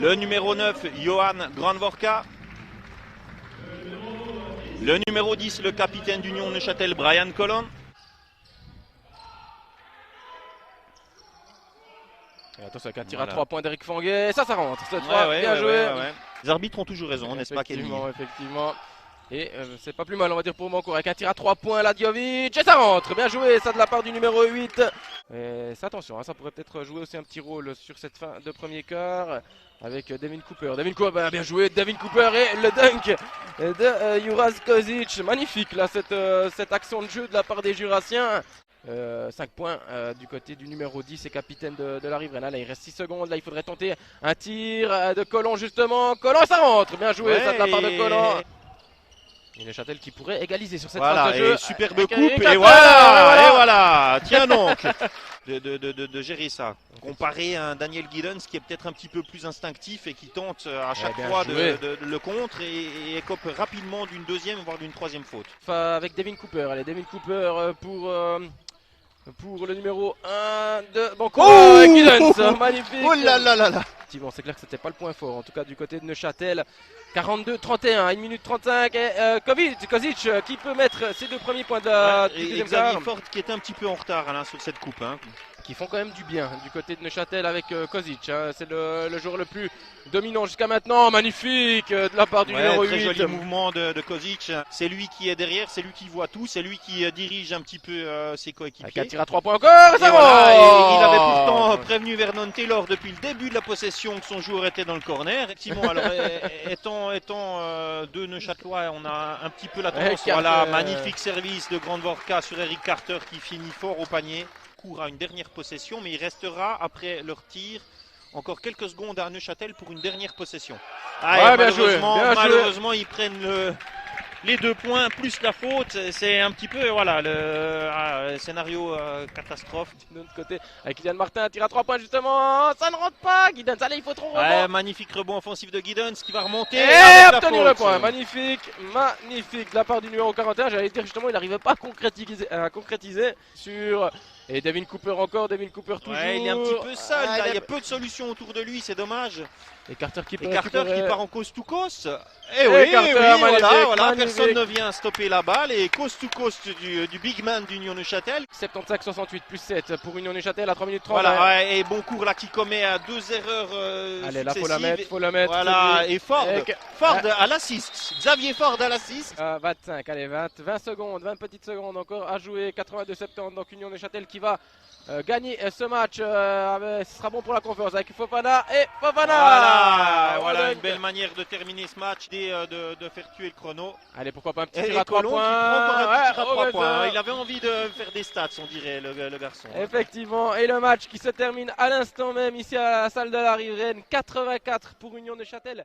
Le numéro 9, Johan Grandvorka. Le numéro 10, le capitaine d'Union Neuchâtel, Brian Colon. Et attention avec un tir à 3 points d'Eric Fanguet. Ça rentre. Cette fois, bien joué. Ouais. Les arbitres ont toujours raison, n'est-ce pas, Kelly? Effectivement. Et c'est pas plus mal, on va dire, pour Mancourt. Avec un tir à 3 points, Ladjovic. Et ça rentre. Bien joué, ça de la part du numéro 8. Et attention, hein, ça pourrait peut-être jouer aussi un petit rôle sur cette fin de premier quart. Avec Devin Cooper. Devin Cooper, bien joué. Devin Cooper et le dunk de Juras Kozic. Magnifique, là, cette action de jeu de la part des Jurassiens. 5 points du côté du numéro 10 et capitaine de la Riveraine. Là il reste 6 secondes, là il faudrait tenter un tir de Colon justement. Colon, ça rentre, bien joué, ça de la part de Colon. Et Neuchâtel qui pourrait égaliser sur cette phase de jeu. Superbe coupe et voilà. Tiens donc de gérer ça. Comparé à un Daniel Giddens qui est peut-être un petit peu plus instinctif et qui tente à chaque fois de le contre et écope rapidement d'une deuxième voire d'une troisième faute. Avec Devin Cooper, allez Devin Cooper pour le numéro 1 de Banco. Giddens, magnifique. Oh là là là là. Effectivement, c'est clair que c'était pas le point fort, en tout cas du côté de Neuchâtel. 42-31, 1 minute 35 et Kozic qui peut mettre ses 2 premiers points de deuxième quart. Xavier Ford qui était un petit peu en retard sur cette coupe. Qui font quand même du bien du côté de Neuchâtel avec Kozic. C'est le joueur le plus dominant jusqu'à maintenant. Magnifique de la part du numéro 8. Très joli mouvement de Kozic. C'est lui qui est derrière, c'est lui qui voit tout, c'est lui qui dirige un petit peu ses coéquipiers. Avec un tir à 3 points encore, ça va. Il avait pourtant prévenu Vernon Taylor depuis le début de la possession que son joueur était dans le corner. Effectivement, alors étant deux Neuchâtelois, on a un petit peu la tendance. Voilà, magnifique service de Grandvorka sur Eric Carter qui finit fort au panier. Court à une dernière possession, mais il restera après leur tir encore quelques secondes à Neuchâtel pour une dernière possession. Malheureusement, ils prennent les 2 points plus la faute. C'est un petit peu le scénario catastrophe. De l'autre côté, avec Kylian Martin, tir à 3 points justement, ça ne rentre pas. Giddens, allez, il faut trop rebond. Magnifique rebond offensif de Giddens qui va remonter et obtenir le point. Magnifique de la part du numéro 41. J'allais dire justement, il n'arrivait pas à concrétiser sur. Et Devin Cooper encore, Devin Cooper toujours. Il est un petit peu seul, il y a peu de solutions autour de lui, c'est dommage. Et Carter qui part en coast to coast. Voilà, personne ne vient stopper la balle. Et coast to coast du big man d'Union Neuchâtel. 75-68 plus 7 pour Union Neuchâtel à 3 minutes 30. Voilà, et Boncourt là qui commet 2 erreurs allez, là successives. faut la mettre. Voilà, et Ford à l'assist. Xavier Ford à l'assist. 25, allez, 20 secondes, 20 petites secondes encore à jouer. 82-70, donc Union Neuchâtel qui va gagner ce match. Ce sera bon pour la conférence avec Fofana et Fofana. Voilà une belle manière de terminer ce match et de faire tuer le chrono. Allez, pourquoi pas un petit tir à 3 points. Qui prend encore un petit tir à 3 points. Il avait envie de faire des stats, on dirait, le garçon. Effectivement, et le match qui se termine à l'instant même ici à la salle de la Riveraine. 84 pour Union Neuchâtel.